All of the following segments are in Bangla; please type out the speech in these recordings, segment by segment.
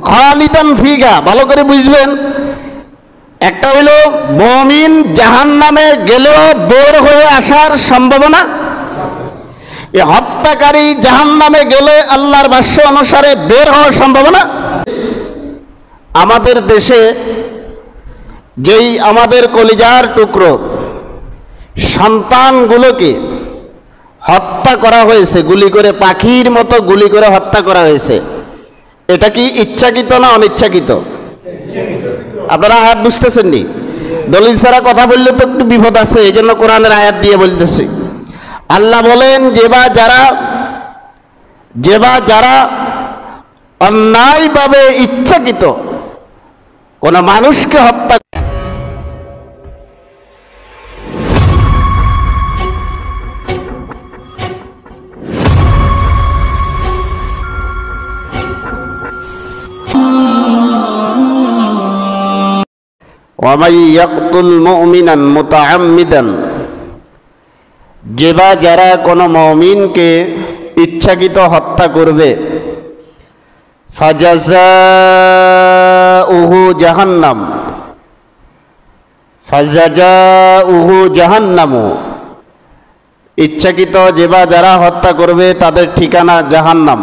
খালিদান ফিহা, ভালো করে বুঝবেন। একটা হইল মুমিন জাহান্নামে গেলেও বের হয়ে আসার সম্ভাবনা, এই হত্যাকারী জাহান্নামে গেলে আল্লাহর ভাষ্য অনুসারে বের হওয়ার সম্ভাবনা। আমাদের দেশে যেই আমাদের কলিজার টুকরো সন্তানগুলোকে হত্যা করা হয়েছে, গুলি করে, পাখির মতো গুলি করে হত্যা করা হয়েছে, এটা কি ইচ্ছাকৃত না অনিচ্ছাকৃত? আপনারা আয়াত বুঝতেছেন নি? দলিল ছাড়া কথা বললে তো একটু বিপদ আছে, এই জন্য কোরআনের আয়াত দিয়ে বলতেছি। আল্লাহ বলেন, যেবা যারা অন্যায়ভাবে ইচ্ছাকৃত কোন মানুষকে হত্যা وَمَن يَقْتُلْ مُؤْمِنًا مُتَعَمِّدًا, যেবা যারা কোনো মুমিনকে ইচ্ছাকৃত হত্যা করবে, ফাজাযাউহু জাহান্নাম, ফাজাযাউহু জাহান্নামু, ইচ্ছাকৃত যেবা যারা হত্যা করবে তাদের ঠিকানা জাহান্নাম।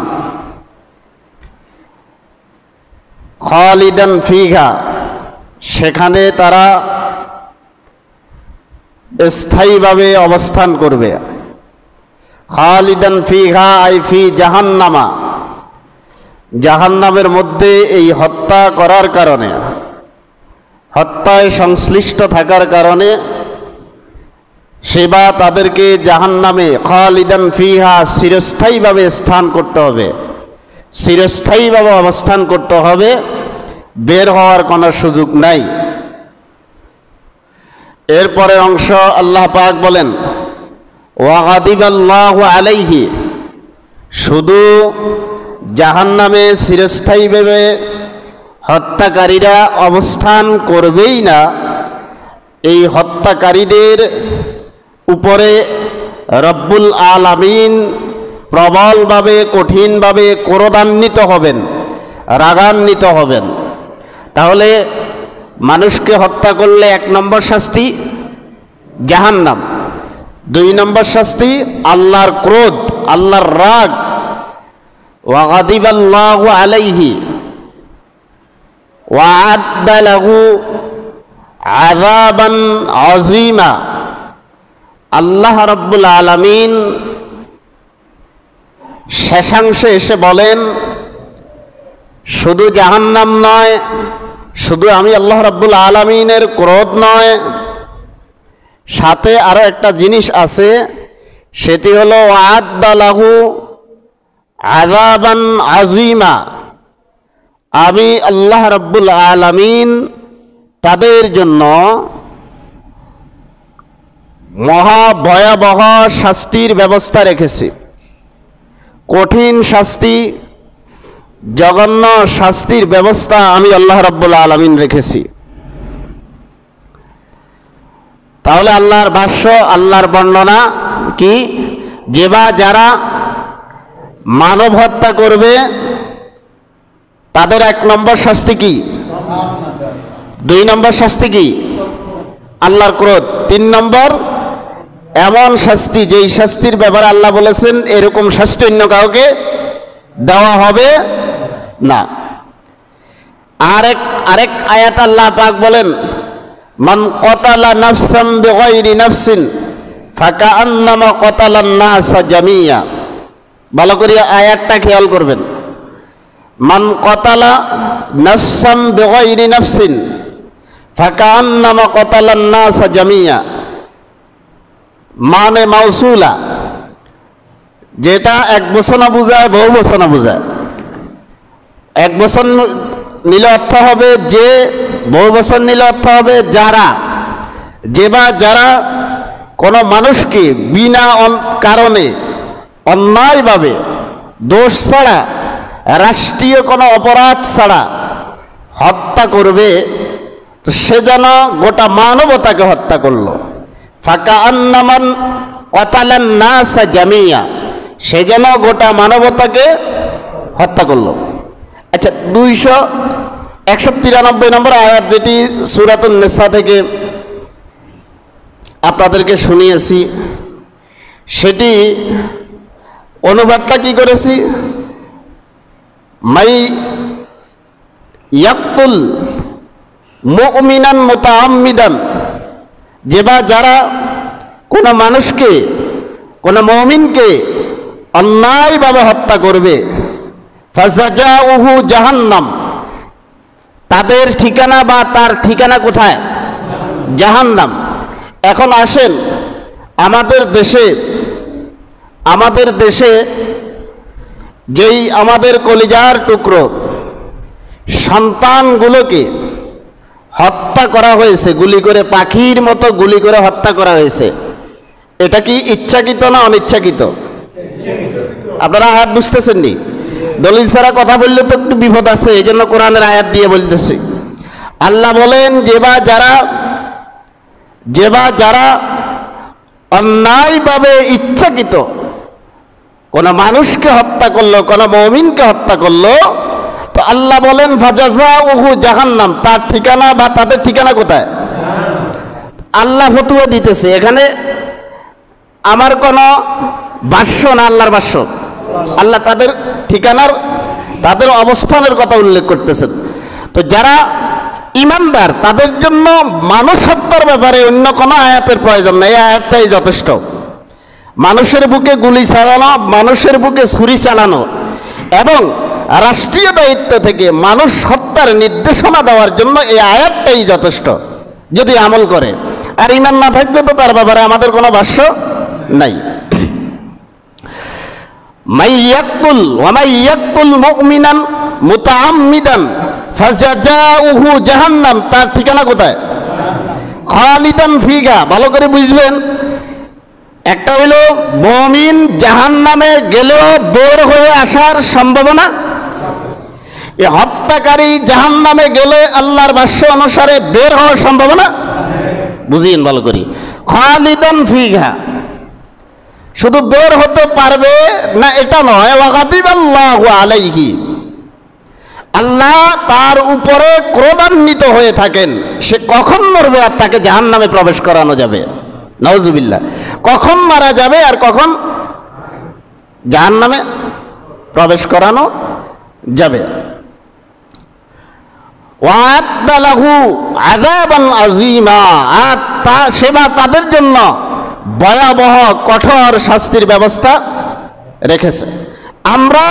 খালিদান ফিহা, সেখানে তারা স্থায়ীভাবে অবস্থান করবে। খালিদান ফিহা আই ফি জাহান্নামা, জাহান্নামের মধ্যে এই হত্যা করার কারণে, হত্যায় সংশ্লিষ্ট থাকার কারণে সেবা তাদেরকে জাহান্নামে খালিদান ফিহা চিরস্থায়ীভাবে স্থান করতে হবে, চিরস্থায়ীভাবে অবস্থান করতে হবে, বের হওয়ার কোনো সুযোগ নাই। এরপরে অংশ আল্লাহ পাক বলেন, ওয়াগাদিবাল্লাহু আলাইহি, শুধু জাহান্নামে চিরস্থায়ীভাবে হত্যাকারীরা অবস্থান করবেই না, এই হত্যাকারীদের উপরে রব্বুল আলামিন প্রবলভাবে, কঠিনভাবে ক্রোধান্বিত হবেন, রাগান্বিত হবেন। তাহলে মানুষকে হত্যা করলে 1 নম্বর শাস্তি জাহান্নাম, 2 নম্বর শাস্তি আল্লাহর ক্রোধ, আল্লাহর রাগ। ওয়াগাদিবাল্লাহু আলাইহি ওয়া'আদ্দা লাহু আযাবান আযীমা, আল্লাহ রাব্বুল আলামিন শেষাংশে এসে বলেন, শুধু জাহান্নাম নয়, শুধু আমি আল্লাহ রাব্বুল আলামিনের ক্রোধ নয়, সাথে আরো একটা জিনিস আছে, সেটি হলো ওয়া'আদ্দা লাহু আযাবান আযীমা, আমি আল্লাহ রাব্বুল আলামিন তাদের জন্য মহা ভয়াবহ শাস্তির ব্যবস্থা রেখেছি। কঠিন শাস্তি, জঘন্য শাস্তির ব্যবস্থা আমি আল্লাহ রাব্বুল আলামিন রেখেছি। তাহলে আল্লাহর ভাষ্য, আল্লাহর বর্ণনা কি? যেবা যারা মানব হত্যা করবে তাদের 1 নম্বর শাস্তি কি? 2 নম্বর শাস্তি কি? আল্লাহর ক্রোধ। 3 নম্বর এমন শাস্তি, যেই শাস্তির ব্যাপারে আল্লাহ বলেছেন এরকম শাস্তি অন্য কাউকে দেওয়া হবে না। আরেক আয়াত আল্লাহ পাক বলেন, মান ক্বাতালা নাফসান বিগাইরি নাফসিন ফাকাআন্নামা ক্বাতালান নাসা জামিয়া। ভালো করে আয়াতটা খেয়াল করবেন। মান ক্বাতালা নাফসান বিগাইরি নাফসিন ফাকাআন্নামা ক্বাতালান নাসা জামিয়া, মানে মাউসুলা, যেটা এক বচন বোঝায়, বহু বচন বোঝায়। এক বচন নিলে অর্থ হবে যে, বহু বচন নিলে অর্থ হবে যারা, যেবা যারা কোনো মানুষকে বিনা কারণে অন্যায়ভাবে, দোষ ছাড়া, রাষ্ট্রীয় কোনো অপরাধ ছাড়া হত্যা করবে, তো সে যেন গোটা মানবতাকে হত্যা করলো। ফাকাআন্নামান ক্বাতালান নাসা জামিয়া, সে যেন গোটা মানবতাকে হত্যা করলো। আচ্ছা, 293 নম্বর আয়াত, যেটি সূরাতুন নিসা থেকে আপনাদেরকে শুনিয়েছি, সেটি অনুবাদটা কি করেছি, মাই ইয়াকতুল মুমিনান মুতাআম্মিদান, যে বা যারা কোনো মানুষকে, কোনো মুমিনকে অন্যায়ভাবে হত্যা করবে, ফাজাজাউহু জাহান্নাম, তাদের ঠিকানা বা তার ঠিকানা কোথায়? জাহান্নাম। এখন আসেন, আমাদের দেশে যেই আমাদের কলিজার টুকরো সন্তানগুলোকে হত্যা করা হয়েছে, গুলি করে, পাখির মতো গুলি করে হত্যা করা হয়েছে, এটা কি ইচ্ছাকৃত না অনিচ্ছাকৃত? আপনারা আয়াত বুঝতেছেন নি? দলিল ছাড়া কথা বললে তো একটু বিপদ আছে, এই জন্য কোরআনের আয়াত দিয়ে বলতেছি। আল্লাহ বলেন, যে বা যারা অন্যায়ভাবে ইচ্ছাকৃত কোন মানুষকে হত্যা করলো, কোন মুমিনকে হত্যা করলো, তো আল্লাহ বলেন ফাজাজাউহু জাহান্নাম, তার ঠিকানা বা তাদের ঠিকানা কোথায়? আল্লাহ ফতোয়া দিতেছে, এখানে আমার কোনো ভাষ্য না, আল্লাহর ভাষ্য। আল্লাহ তাদের ঠিকানার, তাদের অবস্থানের কথা উল্লেখ করতেছেন। তো যারা ইমানদার তাদের জন্য মানুষ হত্যার ব্যাপারে অন্য কোনো আয়াতের প্রয়োজন নেই, এই আয়াতটাই যথেষ্ট। মানুষের বুকে গুলি চালানো, মানুষের বুকে ছুরি চালানো এবং রাষ্ট্রীয় দায়িত্ব থেকে মানুষ হত্যার নির্দেশনা দেওয়ার জন্য এই আয়াতটাই যথেষ্ট, যদি আমল করে। আর ঈমান না থাকলে তো তার ব্যাপারে আমাদের কোনো ভাষ্য নাই। মাইয়াকুল মুমিনান মুতাআম্মিদান ফাজাজাউহু জাহান্নাম, তার ঠিকানা কোথায়? খালিদান ফিহা। ভালো করে বুঝবেন, একটা হইল মুমিন জাহান্নামে গেলেও বের হয়ে আসার সম্ভাবনা, এই হত্যাকারী জাহান্নামে গেলে আল্লাহর ভাষ্য অনুসারে বের হওয়ার সম্ভাবনা। বুঝিয়েন ভালো করি, খালিদান ফিহা, শুধু বের হতে পারবে না এটা নয়, ওয়াগাদিবাল্লাহু আলাইহি, আল্লাহ তার উপরে ক্রোধান্বিত হয়ে থাকেন। সে কখন মরবে আর তাকে জাহান্নামে প্রবেশ করানো যাবে? নাউজুবিল্লাহ। কখন মারা যাবে আর কখন জাহান্নামে প্রবেশ করানো যাবে। ওয়া'আদ্দা লাহু আযাবান আযীমা, সেবা তাদের জন্য ভয়াবহ কঠোর শাস্তির ব্যবস্থা রেখেছে। আমরা